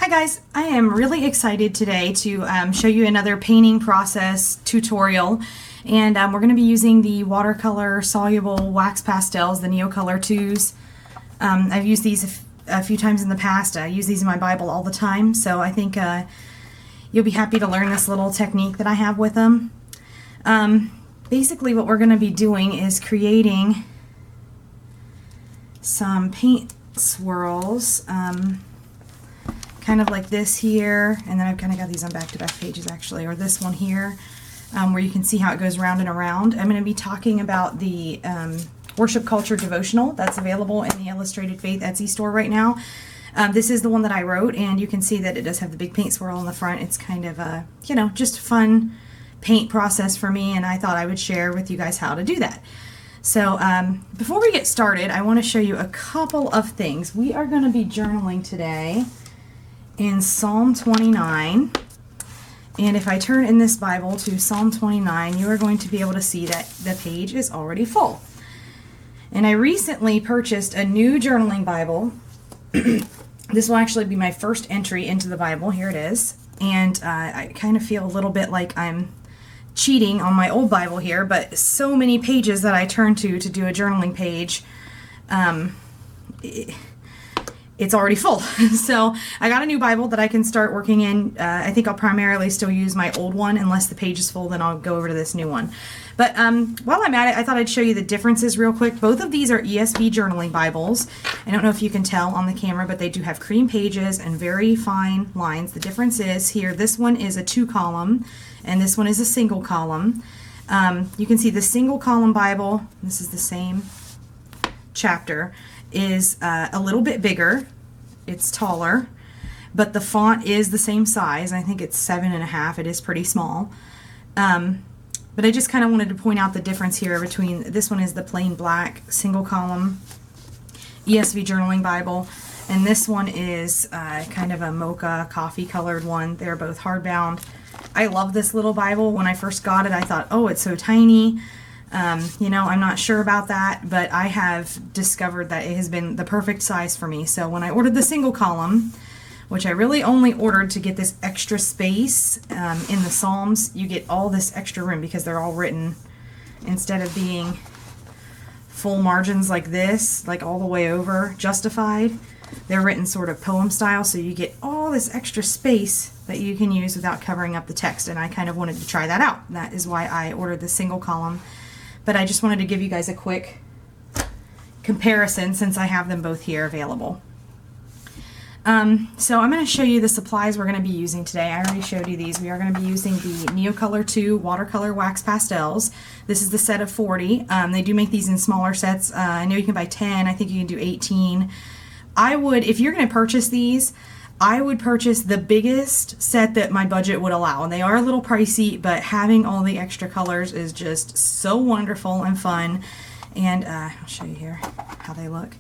Hi guys, I am really excited today to show you another painting process tutorial, and we're going to be using the watercolor soluble wax pastels, the neocolor 2s. I've used these a few times in the past. I use these in my Bible all the time, so I think you'll be happy to learn this little technique that I have with them. Basically what we're going to be doing is creating some paint swirls, kind of like this here, and then I've kind of got these on back-to-back pages actually, or this one here, where you can see how it goes round and around. I'm going to be talking about the Worship Culture devotional that's available in the Illustrated Faith Etsy store right now. This is the one that I wrote, and you can see that it does have the big paint swirl on the front. It's kind of a, just fun paint process for me, and I thought I would share with you guys how to do that. So before we get started, I want to show you a couple of things. We are going to be journaling today in Psalm 29, and if I turn in this Bible to Psalm 29, you are going to be able to see that the page is already full. And I recently purchased a new journaling Bible. This will actually be my first entry into the Bible. Here it is. And I kind of feel a little bit like I'm cheating on my old Bible here, but so many pages that I turn to do a journaling page, it's already full. So I got a new Bible that I can start working in. I think I'll primarily still use my old one. Unless the page is full, then I'll go over to this new one. But while I'm at it, I thought I'd show you the differences real quick. Both of these are ESV journaling Bibles. I don't know if you can tell on the camera, but they do have cream pages and very fine lines. The difference is here, this one is a 2-column, and this one is a single column. You can see the single column Bible, this is the same chapter, is a little bit bigger. It's taller, but the font is the same size. I think it's 7.5. It is pretty small. But I just kind of wanted to point out the difference here between, this one is the plain black single column ESV journaling Bible, and this one is kind of a mocha coffee colored one. They're both hardbound. I love this little Bible. When I first got it, I thought, oh, it's so tiny. I'm not sure about that, but I have discovered that it has been the perfect size for me. So when I ordered the single column, which I really only ordered to get this extra space in the Psalms, you get all this extra room because they're all written, instead of being full margins like this, like all the way over, justified, they're written sort of poem style, so you get all this extra space that you can use without covering up the text, and I kind of wanted to try that out. That is why I ordered the single column. But I just wanted to give you guys a quick comparison since I have them both here available. So I'm going to show you the supplies we're going to be using today. I already showed you these. We are going to be using the neocolor 2 watercolor wax pastels. This is the set of 40. They do make these in smaller sets. I know you can buy 10. I think you can do 18. I would, if you're going to purchase these, I would purchase the biggest set that my budget would allow. And they are a little pricey, but having all the extra colors is just so wonderful and fun. And I'll show you here how they look.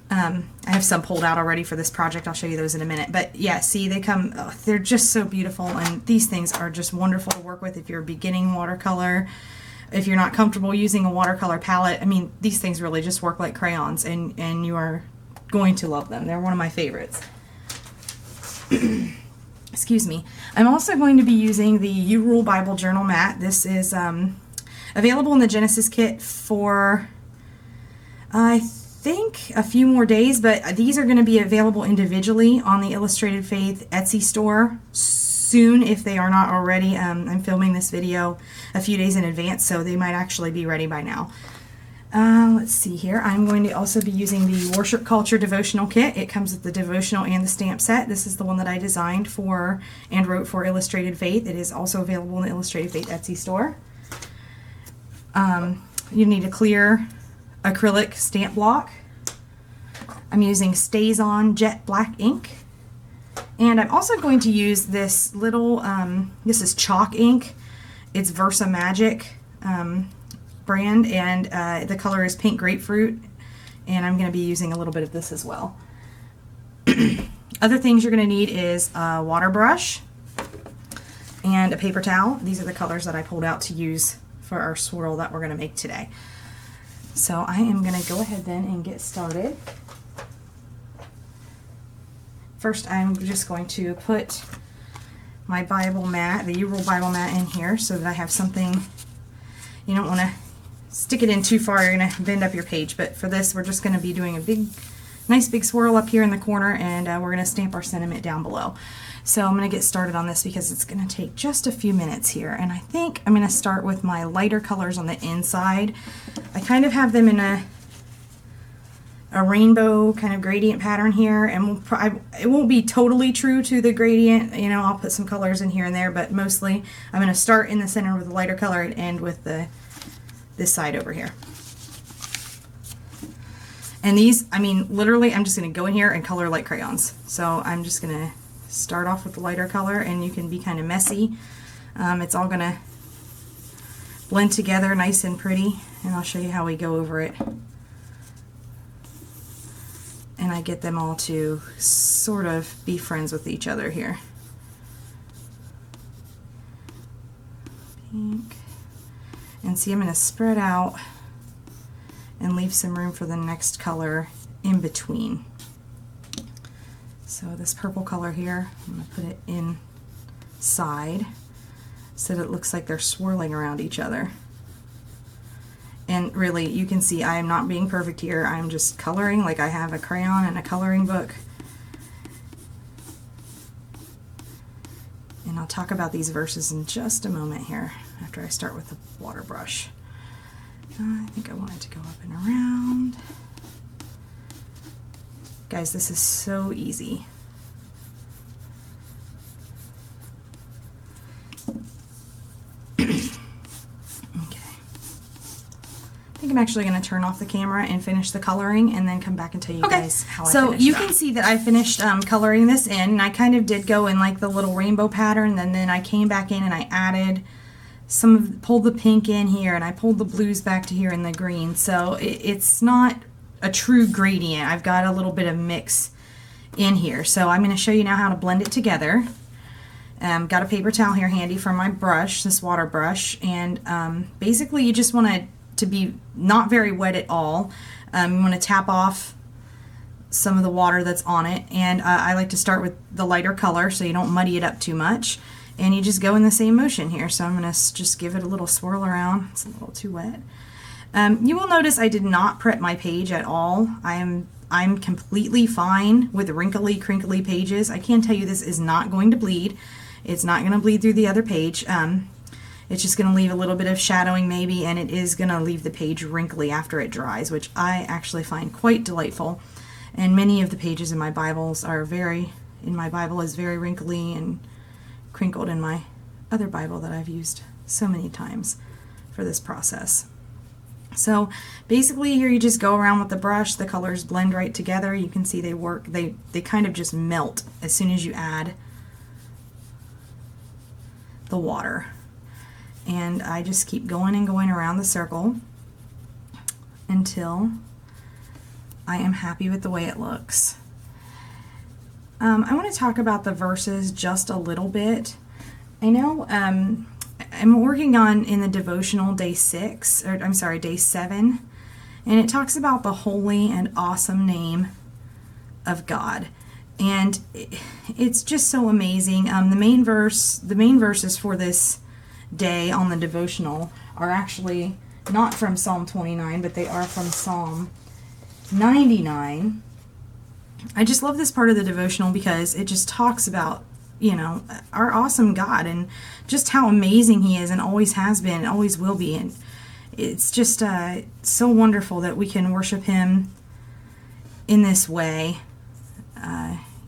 I have some pulled out already for this project. I'll show you those in a minute. But yeah, see, they come, they're just so beautiful. And these things are just wonderful to work with if you're beginning watercolor. If you're not comfortable using a watercolor palette, I mean, these things really just work like crayons, and you are going to love them. They're one of my favorites. Excuse me. I'm also going to be using the You Rule Bible Journal Mat. This is available in the Genesis kit for, I think, a few more days, but these are going to be available individually on the Illustrated Faith Etsy store soon if they are not already. I'm filming this video a few days in advance, so they might actually be ready by now. Let's see here. I'm going to also be using the Worship Culture devotional kit. It comes with the devotional and the stamp set. This is the one that I designed for and wrote for Illustrated Faith. It is also available in the Illustrated Faith Etsy store. You need a clear acrylic stamp block. I'm using StazOn jet black ink. And I'm also going to use this little, this is chalk ink. It's Versa Magic brand, and the color is pink grapefruit, and I'm going to be using a little bit of this as well. Other things you're going to need is a water brush and a paper towel. These are the colors that I pulled out to use for our swirl that we're going to make today. So I am going to go ahead then and get started. first I'm just going to put my Bible mat, the U-Roll Bible mat, in here so that I have something. You don't want to stick it in too far, you're going to bend up your page, but for this we're just going to be doing a nice big swirl up here in the corner, and we're going to stamp our sentiment down below. So I'm going to get started on this because it's going to take just a few minutes here, and I think I'm going to start with my lighter colors on the inside. I kind of have them in a rainbow kind of gradient pattern here, and it won't be totally true to the gradient, you know, I'll put some colors in here and there, but mostly I'm going to start in the center with the lighter color and end with this side over here. And these, I mean, literally I'm just going to go in here and color like crayons. So I'm just going to start off with the lighter color, and you can be kind of messy. It's all going to blend together nice and pretty, and I'll show you how we go over it. And I get them all to sort of be friends with each other here. Pink. And see, I'm going to spread out and leave some room for the next color in between. So this purple color here, I'm going to put it inside so that it looks like they're swirling around each other. And really, you can see I am not being perfect here. I'm just coloring like I have a crayon and a coloring book. And I'll talk about these verses in just a moment here after I start with the water brush. I think I want it to go up and around. Guys, this is so easy. I think I'm actually going to turn off the camera and finish the coloring and then come back and tell you guys how I finished. So you can see that I finished coloring this in, and I kind of did go in like the little rainbow pattern, and then I came back in and I added pulled the pink in here, and I pulled the blues back to here in the green. So it's not a true gradient. I've got a little bit of mix in here. So I'm going to show you now how to blend it together. Got a paper towel here handy for my brush, this water brush, and basically you just want to be not very wet at all. You want to tap off some of the water that's on it, and I like to start with the lighter color so you don't muddy it up too much, and you just go in the same motion here. So I'm going to just give it a little swirl around. It's a little too wet. You will notice I did not prep my page at all. I'm completely fine with wrinkly, crinkly pages. I can tell you this is not going to bleed. It's not going to bleed through the other page. It's just going to leave a little bit of shadowing maybe, and it is going to leave the page wrinkly after it dries, which I actually find quite delightful. And many of the pages in my Bibles my Bible is very wrinkly and crinkled in my other Bible that I've used so many times for this process. So basically here you just go around with the brush, the colors blend right together. You can see they kind of just melt as soon as you add the water. And I just keep going and going around the circle until I am happy with the way it looks. I want to talk about the verses just a little bit. I know I'm working on in the devotional day 7, and it talks about the holy and awesome name of God. And it's just so amazing. The main verses for this day on the devotional are actually not from Psalm 29, but they are from Psalm 99. I just love this part of the devotional because it just talks about, you know, our awesome God and just how amazing He is and always has been and always will be. And it's just so wonderful that we can worship Him in this way,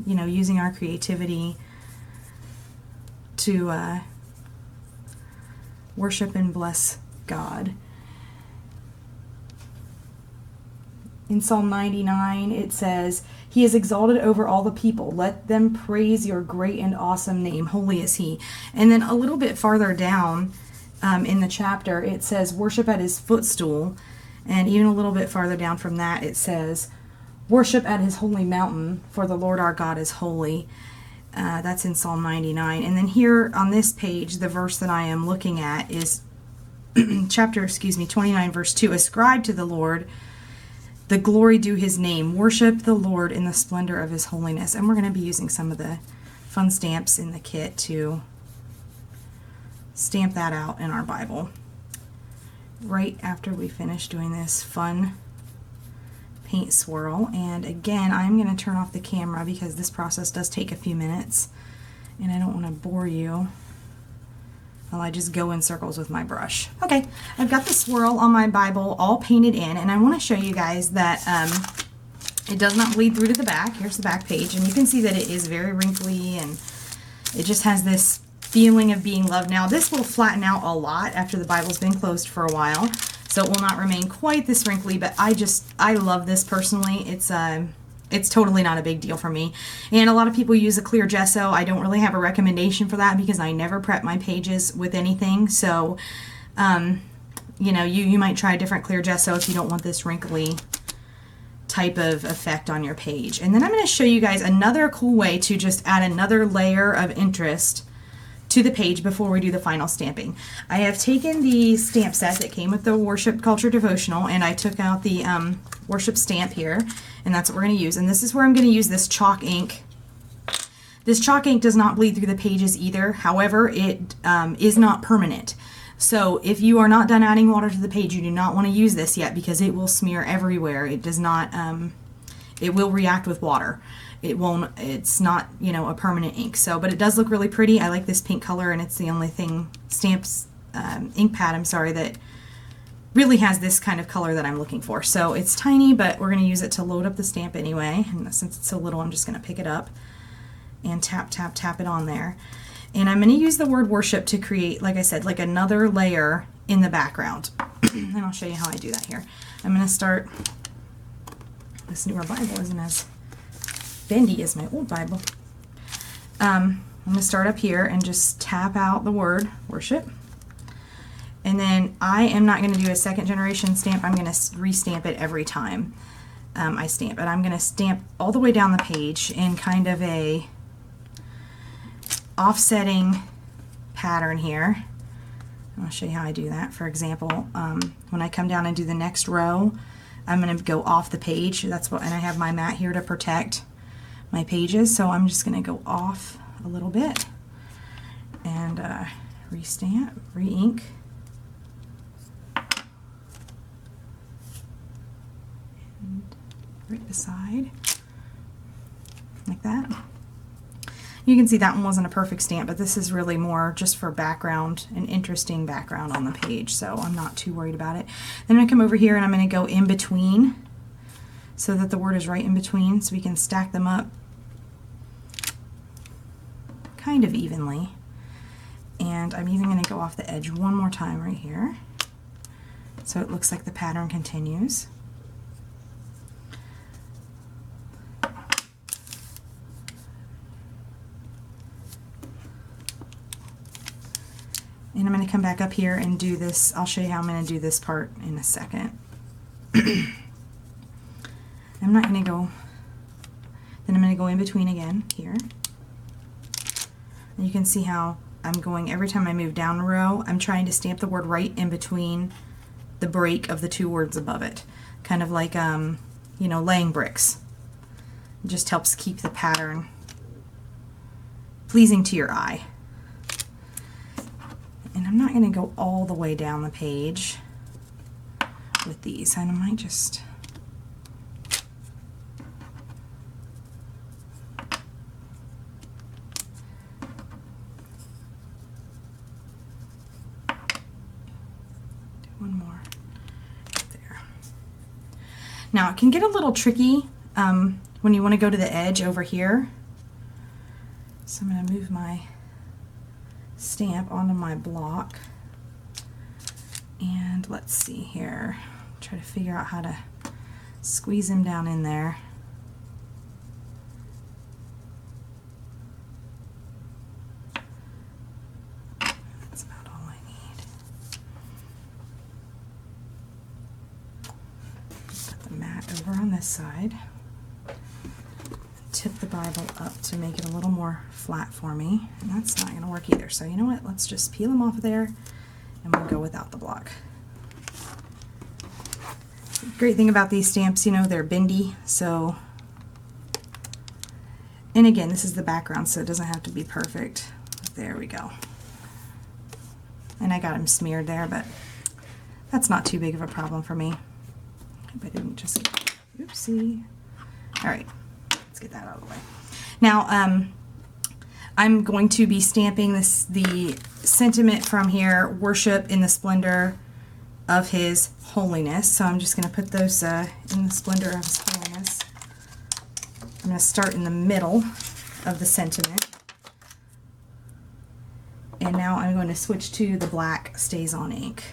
you know, using our creativity to worship and bless God. In Psalm 99, it says, He is exalted over all the people. Let them praise your great and awesome name. Holy is He. And then a little bit farther down in the chapter, it says, worship at His footstool. And even a little bit farther down from that, it says, worship at His holy mountain, for the Lord our God is holy. That's in Psalm 99. And then here on this page, the verse that I am looking at is chapter 29, verse 2. Ascribe to the Lord The glory due his name. Worship the Lord in the splendor of his holiness. And we're going to be using some of the fun stamps in the kit to stamp that out in our Bible. Right after we finish doing this fun paint swirl. And again, I'm going to turn off the camera because this process does take a few minutes and I don't want to bore you while I just go in circles with my brush. Okay, I've got the swirl on my Bible all painted in, and I want to show you guys that it does not bleed through to the back. Here's the back page, and you can see that it is very wrinkly and it just has this feeling of being loved. Now this will flatten out a lot after the Bible's been closed for a while, so it will not remain quite this wrinkly, but I love this personally. It's totally not a big deal for me. And a lot of people use a clear gesso. I don't really have a recommendation for that because I never prep my pages with anything. So, you know, you might try a different clear gesso if you don't want this wrinkly type of effect on your page. And then I'm going to show you guys another cool way to just add another layer of interest to the page before we do the final stamping. I have taken the stamp set that came with the Worship Culture Devotional, and I took out the worship stamp here, and that's what we're going to use. And this is where I'm going to use this chalk ink. This chalk ink does not bleed through the pages either. However, it is not permanent. So if you are not done adding water to the page, you do not want to use this yet because it will smear everywhere. It does not, it will react with water. It won't, it's not, you know, a permanent ink. So, but it does look really pretty. I like this pink color, and it's the only thing, ink pad, I'm sorry, that really has this kind of color that I'm looking for. So it's tiny, but we're going to use it to load up the stamp anyway. And since it's so little, I'm just going to pick it up and tap, tap, tap it on there. And I'm going to use the word worship to create, like I said, like another layer in the background. And I'll show you how I do that here. I'm going to start, this newer Bible isn't as bendy as my old Bible. I'm going to start up here and just tap out the word worship. And then I am not going to do a second generation stamp. I'm going to restamp it every time I stamp it. I'm going to stamp all the way down the page in kind of a offsetting pattern here. I'll show you how I do that. For example, when I come down and do the next row, I'm going to go off the page. That's what, and I have my mat here to protect my pages, so I'm just going to go off a little bit and restamp, re-ink. And right beside, like that. You can see that one wasn't a perfect stamp, but this is really more just for background, an interesting background on the page, so I'm not too worried about it. Then I'm going to come over here and I'm going to go in between so that the word is right in between, so we can stack them up kind of evenly. And I'm even going to go off the edge one more time right here so it looks like the pattern continues. And I'm going to come back up here and do this. I'll show you how I'm going to do this part in a second. I'm not going to go, then I'm going to go in between again here. And you can see how I'm going every time I move down a row, I'm trying to stamp the word right in between the break of the two words above it. Kind of like, you know, laying bricks. It just helps keep the pattern pleasing to your eye. And I'm not going to go all the way down the page with these, and I might just do one more there. Now it can get a little tricky when you want to go to the edge over here. So I'm going to move my stamp onto my block, and let's see here, try to figure out how to squeeze him down in there. That's about all I need. Put the mat over on this side. Tip the Bible up to make it a little more flat for me, and that's not going to work either. So you know what, let's just peel them off of there and we'll go without the block. Great thing about these stamps, you know, they're bendy, so, and again, this is the background, so it doesn't have to be perfect. There we go. And I got them smeared there, but that's not too big of a problem for me. Hope I didn't just, oopsie. All right, let's get that out of the way. Now, I'm going to be stamping the sentiment from here, worship in the splendor of His holiness. So I'm just going to put those in the splendor of His holiness. I'm going to start in the middle of the sentiment. And now I'm going to switch to the black Stays-On ink.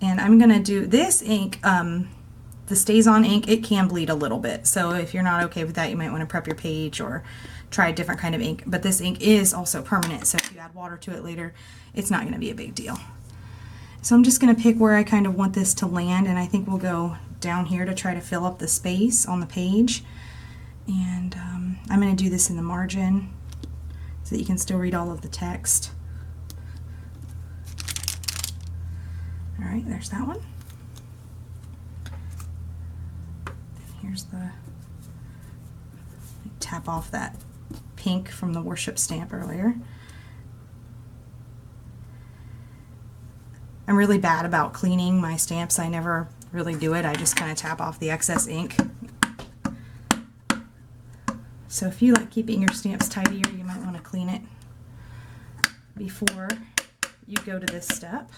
And I'm going to do this ink, the Stays-On ink, it can bleed a little bit. So if you're not okay with that, you might want to prep your page or try a different kind of ink. But this ink is also permanent, so if you add water to it later, it's not going to be a big deal. So I'm just going to pick where I kind of want this to land, and I think we'll go down here to try to fill up the space on the page. And I'm going to do this in the margin so that you can still read all of the text. All right, there's that one. Here's the, tap off that pink from the worship stamp earlier. I'm really bad about cleaning my stamps. I never really do it. I just kind of tap off the excess ink. So if you like keeping your stamps tidier, you might want to clean it before you go to this step.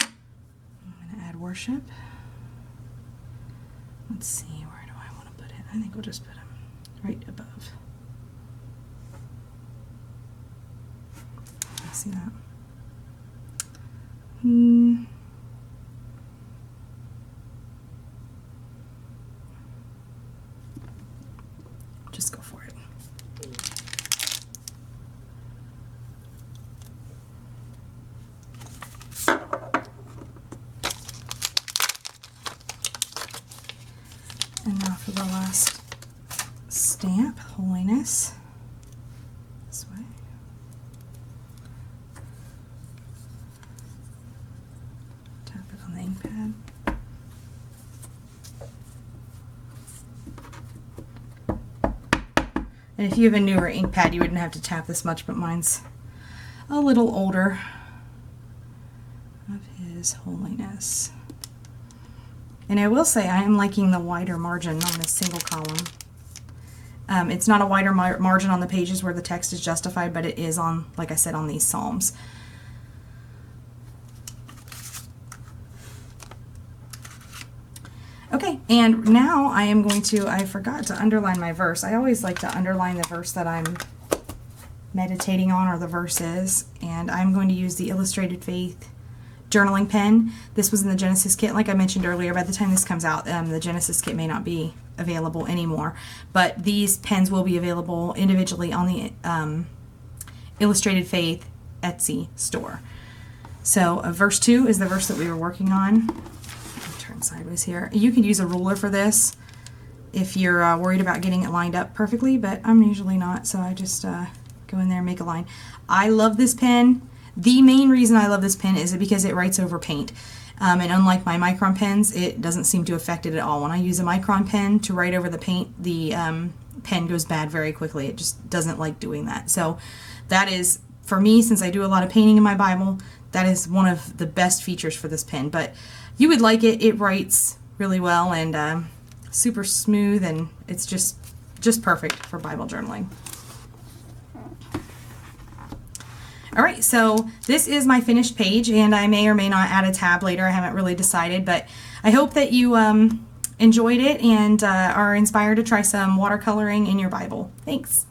I'm going to add worship. Let's see, where do I want to put it? I think we'll just put them right above. See that? Just go for it. And now for the last stamp, holiness. This way. Tap it on the ink pad. And if you have a newer ink pad, you wouldn't have to tap this much, but mine's a little older. Of His holiness. And I will say I am liking the wider margin on this single column. It's not a wider margin on the pages where the text is justified, but it is on, like I said, on these psalms. Okay, and now I am going to, I forgot to underline my verse. I always like to underline the verse that I'm meditating on, or the verse is, and I'm going to use the Illustrated Faith journaling pen. This was in the Genesis kit. Like I mentioned earlier, by the time this comes out, the Genesis kit may not be available anymore, but these pens will be available individually on the Illustrated Faith Etsy store. So verse 2 is the verse that we were working on. I'll turn sideways here. You can use a ruler for this if you're worried about getting it lined up perfectly, but I'm usually not, so I just go in there and make a line. I love this pen. The main reason I love this pen is because it writes over paint. And unlike my micron pens, it doesn't seem to affect it at all. When I use a micron pen to write over the paint, the pen goes bad very quickly. It just doesn't like doing that. So that is, for me, since I do a lot of painting in my Bible, that is one of the best features for this pen. But you would like it. It writes really well and super smooth, and it's just perfect for Bible journaling. Alright, so this is my finished page, and I may or may not add a tab later. I haven't really decided, but I hope that you enjoyed it and are inspired to try some watercoloring in your Bible. Thanks.